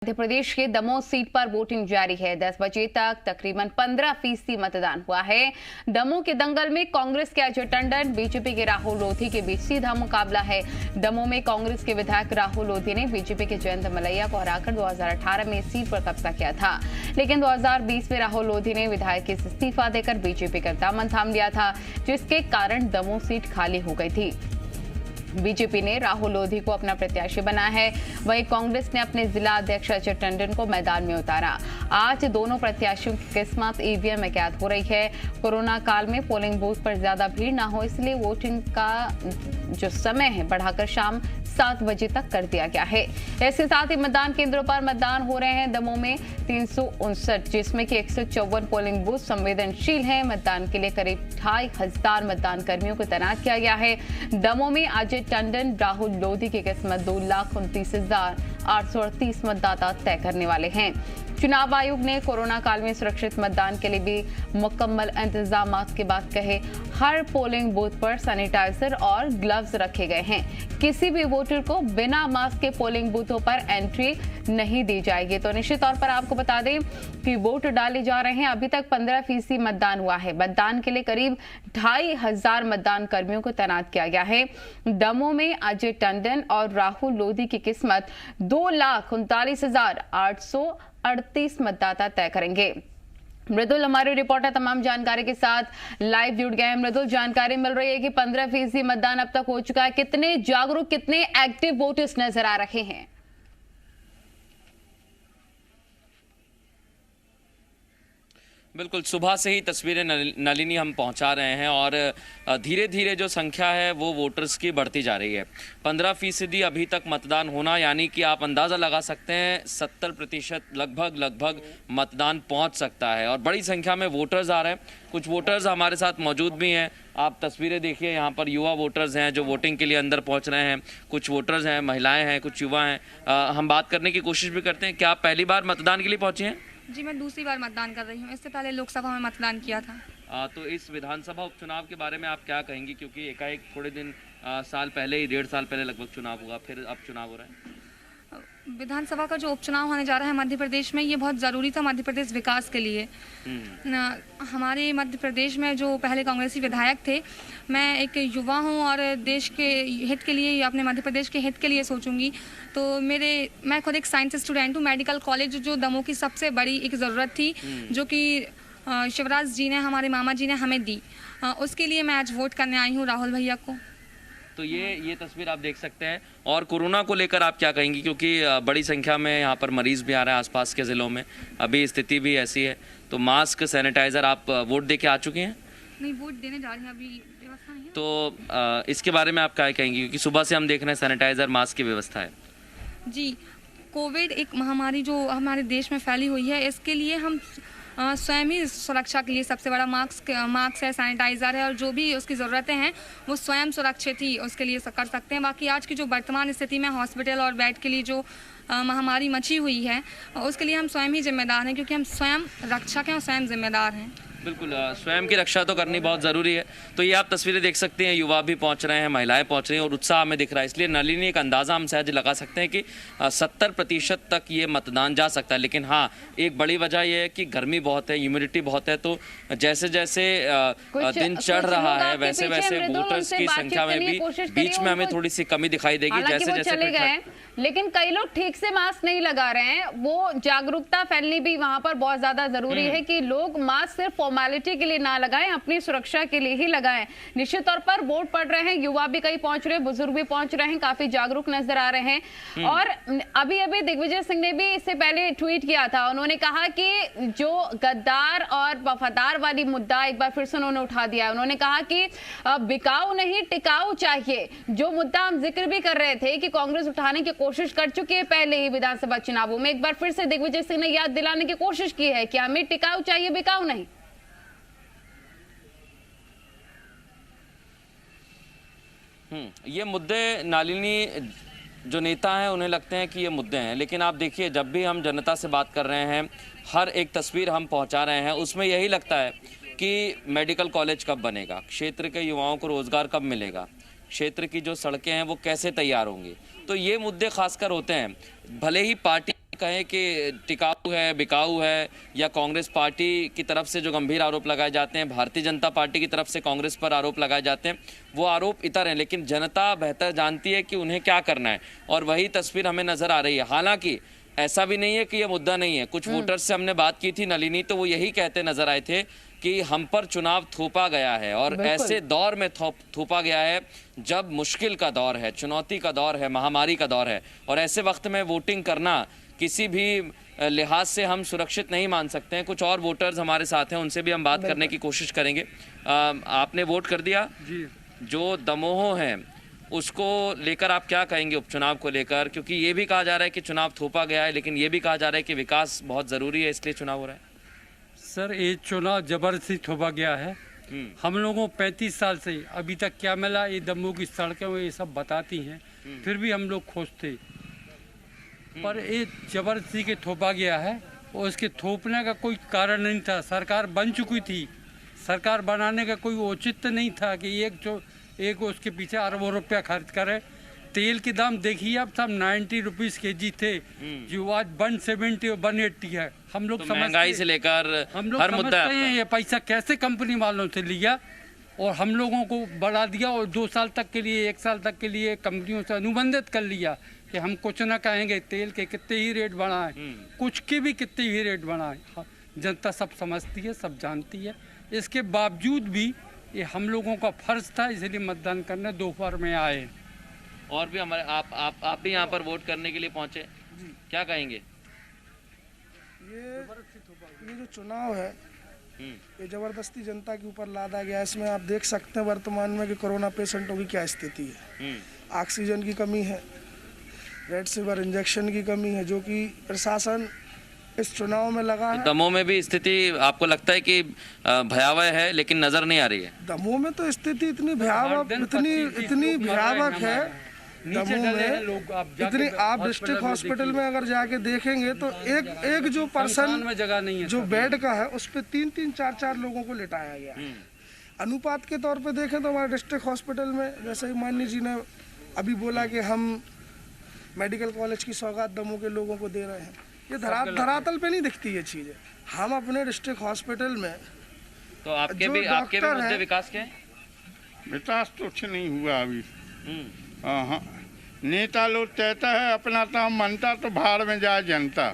मध्य प्रदेश के दमोह सीट पर वोटिंग जारी है। 10 बजे तक तकरीबन 15% मतदान हुआ है। दमोह के दंगल में कांग्रेस के अजय टंडन, बीजेपी के राहुल लोधी के बीच सीधा मुकाबला है। दमोह में कांग्रेस के विधायक राहुल लोधी ने बीजेपी के जयंत मलैया को हराकर 2018 में सीट पर कब्जा किया था, लेकिन 2020 में राहुल लोधी ने विधायक के इस्तीफा देकर बीजेपी का दामन थाम लिया था, जिसके कारण दमोह सीट खाली हो गई थी। बीजेपी ने राहुल लोधी को अपना प्रत्याशी बनाया है, वहीं कांग्रेस ने अपने जिला अध्यक्ष अजय टंडन को मैदान में उतारा। आज दोनों प्रत्याशियों की किस्मत ईवीएम में कैद हो रही है। कोरोना काल में पोलिंग बूथ पर ज्यादा भीड़ ना हो, इसलिए वोटिंग का जो समय है बढ़ाकर शाम 7 बजे तक कर दिया गया है। इसके साथ ही मतदान केंद्रों पर मतदान हो रहे हैं। दमोह में 359, जिसमें कि 154 पोलिंग बूथ संवेदनशील हैं। मतदान के लिए करीब 2500 मतदान कर्मियों को तैनात किया गया है। दमोह में अजय टंडन, राहुल लोधी की किस्मत 2,29,838 मतदाता तय करने वाले हैं। चुनाव आयोग ने कोरोना काल में सुरक्षित मतदान के लिए भी मुकम्मल इंतजाम के बाद कहे, हर पोलिंग बूथ पर सैनिटाइजर और ग्लव्स रखे गए हैं। किसी भी वोटर को बिना मास्क के पोलिंग बूथों पर एंट्री नहीं दी जाएगी। तो निश्चित तौर पर आपको बता दें कि वोट डाले जा रहे हैं। अभी तक 15% मतदान हुआ है। मतदान के लिए करीब 2500 मतदान कर्मियों को तैनात किया गया है। दमोह में अजय टंडन और राहुल लोधी की किस्मत 2,39,838 मतदाता तय करेंगे। मृदुल हमारे रिपोर्टर तमाम जानकारी के साथ लाइव जुड़ गए हैं। मृदुल, जानकारी मिल रही है कि 15% मतदान अब तक हो चुका है। कितने जागरूक, कितने एक्टिव वोटर्स नजर आ रहे हैं? बिल्कुल, सुबह से ही तस्वीरें नलिनी हम पहुंचा रहे हैं और धीरे धीरे जो संख्या है वो वोटर्स की बढ़ती जा रही है। 15% अभी तक मतदान होना, यानी कि आप अंदाज़ा लगा सकते हैं 70% लगभग मतदान पहुंच सकता है और बड़ी संख्या में वोटर्स आ रहे हैं। कुछ वोटर्स हमारे साथ मौजूद भी हैं। आप तस्वीरें देखिए, यहाँ पर युवा वोटर्स हैं जो वोटिंग के लिए अंदर पहुँच रहे हैं। कुछ वोटर्स हैं, महिलाएँ हैं, कुछ युवा हैं। हम बात करने की कोशिश भी करते हैं। क्या आप पहली बार मतदान के लिए पहुँचे हैं? जी, मैं दूसरी बार मतदान कर रही हूँ। इससे पहले लोकसभा में मतदान किया था। तो इस विधानसभा उपचुनाव के बारे में आप क्या कहेंगी, क्योंकि एकाएक थोड़े दिन साल पहले ही 1.5 साल पहले लगभग चुनाव हुआ, फिर अब चुनाव हो रहा है। विधानसभा का जो उपचुनाव होने जा रहा है मध्य प्रदेश में, ये बहुत ज़रूरी था मध्य प्रदेश विकास के लिए। हमारे मध्य प्रदेश में जो पहले कांग्रेसी विधायक थे, मैं एक युवा हूँ और देश के हित के लिए, अपने मध्य प्रदेश के हित के लिए सोचूंगी। तो मैं खुद एक साइंस स्टूडेंट हूँ। मेडिकल कॉलेज जो दमोह की सबसे बड़ी एक ज़रूरत थी, जो कि शिवराज जी ने, हमारे मामा जी ने हमें दी, उसके लिए मैं आज वोट करने आई हूँ राहुल भैया को। तो ये तस्वीर आप देख सकते हैं। और कोरोना को लेकर आप क्या कहेंगी, क्योंकि बड़ी संख्या में यहाँ पर मरीज भी आ रहे हैं आसपास के ज़िलों में, अभी स्थिति भी ऐसी है, तो मास्क, सैनिटाइज़र, आप वोट दे के आ चुके हैं? नहीं, वोट देने जा रही हैं, अभी व्यवस्था नहीं है। तो इसके बारे में आप क्या कहेंगी, क्योंकि सुबह से हम देख रहे हैं सैनिटाइज़र, मास्क की व्यवस्था है। जी, कोविड एक महामारी जो हमारे देश में फैली हुई है, इसके लिए हम स्वयं ही सुरक्षा के लिए सबसे बड़ा मास्क है, सैनिटाइज़र है, और जो भी उसकी ज़रूरतें हैं वो स्वयं सुरक्षित ही उसके लिए कर सकते हैं। बाकी आज की जो वर्तमान स्थिति में हॉस्पिटल और बेड के लिए जो महामारी मची हुई है, उसके लिए हम स्वयं ही जिम्मेदार हैं, क्योंकि हम स्वयं रक्षक हैं और स्वयं जिम्मेदार हैं। बिल्कुल, स्वयं की रक्षा तो करनी बहुत ज़रूरी है। तो ये आप तस्वीरें देख सकते हैं, युवा भी पहुंच रहे हैं, महिलाएं पहुंच रही हैं और उत्साह हमें दिख रहा है। इसलिए नलिनी एक अंदाज़ा हम सहज लगा सकते हैं कि 70% तक ये मतदान जा सकता है। लेकिन हाँ, एक बड़ी वजह यह है कि गर्मी बहुत है, ह्यूमिडिटी बहुत है, तो जैसे जैसे दिन चढ़ रहा है वैसे वैसे वोटर्स की संख्या में भी बीच में हमें थोड़ी सी कमी दिखाई देगी। जैसे जैसे लेकिन कई लोग ठीक से मास्क नहीं लगा रहे हैं। वो जागरूकता फैलनी भी वहां पर बहुत ज्यादा जरूरी है कि लोग मास्क सिर्फ फॉर्मेलिटी के लिए ना लगाएं, अपनी सुरक्षा के लिए ही लगाएं। निश्चित तौर पर वोट पड़ रहे हैं, युवा भी कई पहुंच रहे हैं, बुजुर्ग भी पहुंच रहे हैं, काफी जागरूक नजर आ रहे हैं। और अभी अभी दिग्विजय सिंह ने भी इससे पहले ट्वीट किया था। उन्होंने कहा कि जो गद्दार और वफादार वाली मुद्दा एक बार फिर से उन्होंने उठा दिया। उन्होंने कहा कि बिकाऊ नहीं, टिकाऊ चाहिए। जो मुद्दा हम जिक्र भी कर रहे थे कि कांग्रेस उठाने की कोशिश कर चुकी है पहले ही विधानसभा चुनावों में, एक बार फिर से दिग्विजय सिंह ने याद दिलाने की कोशिश की है कि हमें टिकाऊ चाहिए, बिकाऊ नहीं। ये मुद्दे नालिनी जो नेता हैं उन्हें लगते हैं कि ये मुद्दे हैं, लेकिन आप देखिए, जब भी हम जनता से बात कर रहे हैं, हर एक तस्वीर हम पहुंचा रहे हैं, उसमें यही लगता है कि मेडिकल कॉलेज कब बनेगा, क्षेत्र के युवाओं को रोजगार कब मिलेगा, क्षेत्र की जो सड़कें हैं वो कैसे तैयार होंगी। तो ये मुद्दे खासकर होते हैं। भले ही पार्टी कहें कि टिकाऊ है, बिकाऊ है, या कांग्रेस पार्टी की तरफ से जो गंभीर आरोप लगाए जाते हैं, भारतीय जनता पार्टी की तरफ से कांग्रेस पर आरोप लगाए जाते हैं, वो आरोप इतर हैं, लेकिन जनता बेहतर जानती है कि उन्हें क्या करना है, और वही तस्वीर हमें नजर आ रही है। हालांकि ऐसा भी नहीं है कि यह मुद्दा नहीं है। कुछ वोटर्स से हमने बात की थी नलिनी, तो वो यही कहते नजर आए थे कि हम पर चुनाव थोपा गया है, और ऐसे दौर में थोपा गया है जब मुश्किल का दौर है, चुनौती का दौर है, महामारी का दौर है, और ऐसे वक्त में वोटिंग करना किसी भी लिहाज से हम सुरक्षित नहीं मान सकते हैं। कुछ और वोटर्स हमारे साथ हैं, उनसे भी हम बात करने की कोशिश करेंगे। आपने वोट कर दिया जी? जो दमोह है उसको लेकर आप क्या कहेंगे, उपचुनाव को लेकर? क्योंकि ये भी कहा जा रहा है कि चुनाव थोपा गया है, लेकिन ये भी कहा जा रहा है कि विकास बहुत जरूरी है, इसलिए चुनाव हो रहा है। सर, ये चुनाव जबरदस्ती थोपा गया है। हम लोगों को 35 साल से अभी तक क्या मिला, ये दमोह की सड़कें ये सब बताती हैं, फिर भी हम लोग खुश थे। पर ये जबरदस्ती के थोपा गया है, और इसके थोपने का कोई कारण नहीं था। सरकार बन चुकी थी, सरकार बनाने का कोई औचित्य नहीं था कि एक उसके पीछे अरबों रुपया खर्च करे। तेल के दाम देखिए, अब सब 90 रुपीज के थे, जो आज 170 और 180 है। हम लोग तो महंगाई से लेकर हर मुद्दा है, ये पैसा कैसे कंपनी वालों से लिया और हम लोगों को बढ़ा दिया, और 2 साल तक के लिए, 1 साल तक के लिए कंपनियों से अनुबंधित कर लिया कि हम कुछ ना कहेंगे। तेल के कितने ही रेट बढ़ाएं, कुछ के भी कितने ही रेट बढ़ाएं, जनता सब समझती है, सब जानती है। इसके बावजूद भी ये हम लोगों का फर्ज था, इसलिए मतदान करने दोपहर में आए। और भी हमारे आप भी यहाँ पर वोट करने के लिए पहुँचे, क्या कहेंगे? ये जो चुनाव है, ये जबरदस्ती जनता के ऊपर लादा गया। इसमें आप देख सकते हैं वर्तमान में कि कोरोना पेशेंटों की क्या स्थिति है। ऑक्सीजन की कमी है, रेमडेसिविर इंजेक्शन की कमी है, जो कि प्रशासन इस चुनाव में लगा है। दमोह में भी स्थिति आपको लगता है कि भयावह है, लेकिन नजर नहीं आ रही है? दमोह में तो स्थिति इतनी भयावह, इतनी भयावह है दमोह में, इतनी आप डिस्ट्रिक्ट हॉस्पिटल में अगर जाके देखेंगे तो एक जो पर्सन जगह नहीं है, जो बेड का है उस पे 3-3, 4-4 लोगों को लिटाया गया है। अनुपात के तौर पे देखें तो हमारे डिस्ट्रिक्ट हॉस्पिटल में, जैसे ही माननीय जी ने अभी बोला कि हम मेडिकल कॉलेज की सौगात दमोह के लोगों को दे रहे हैं, ये धरातल पे नहीं दिखती ये चीजें। हम अपने डिस्ट्रिक्ट हॉस्पिटल में तो आपके भी मुद्दे विकास के हैं? विकास तो कुछ नहीं हुआ अभी। हाँ, नेता लोग कहता है अपना काम मनता तो भाड़ में जाए जनता।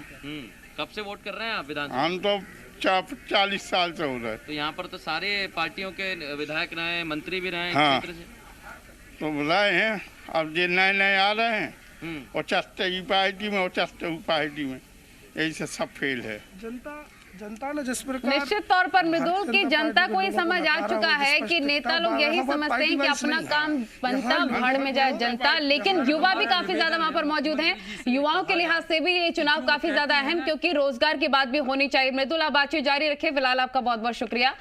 कब से वोट कर रहे हैं आप विधानसभा? हम तो 40 साल से हो रहे। तो यहाँ पर तो सारे पार्टियों के विधायक रहे, मंत्री भी रहे। हाँ, क्षेत्र से तो बुलाए हैं। अब जो नए आ रहे हैं और चस्ते की पार्टी में और चस्ते की पार्टी में, यही से सब फेल है। जनता ने जिस प्रकार, निश्चित तौर पर मृदुल की जनता को ये समझ आ चुका है कि नेता लोग यही समझते हैं कि अपना काम बनता, भाड़ में जाए जनता। लेकिन युवा भी काफी ज्यादा वहां पर मौजूद हैं। युवाओं के लिहाज से भी ये चुनाव काफी ज्यादा अहम, क्योंकि रोजगार की बात भी होनी चाहिए। मृदुल, आप बातचीत जारी रखें। फिलहाल आपका बहुत बहुत शुक्रिया।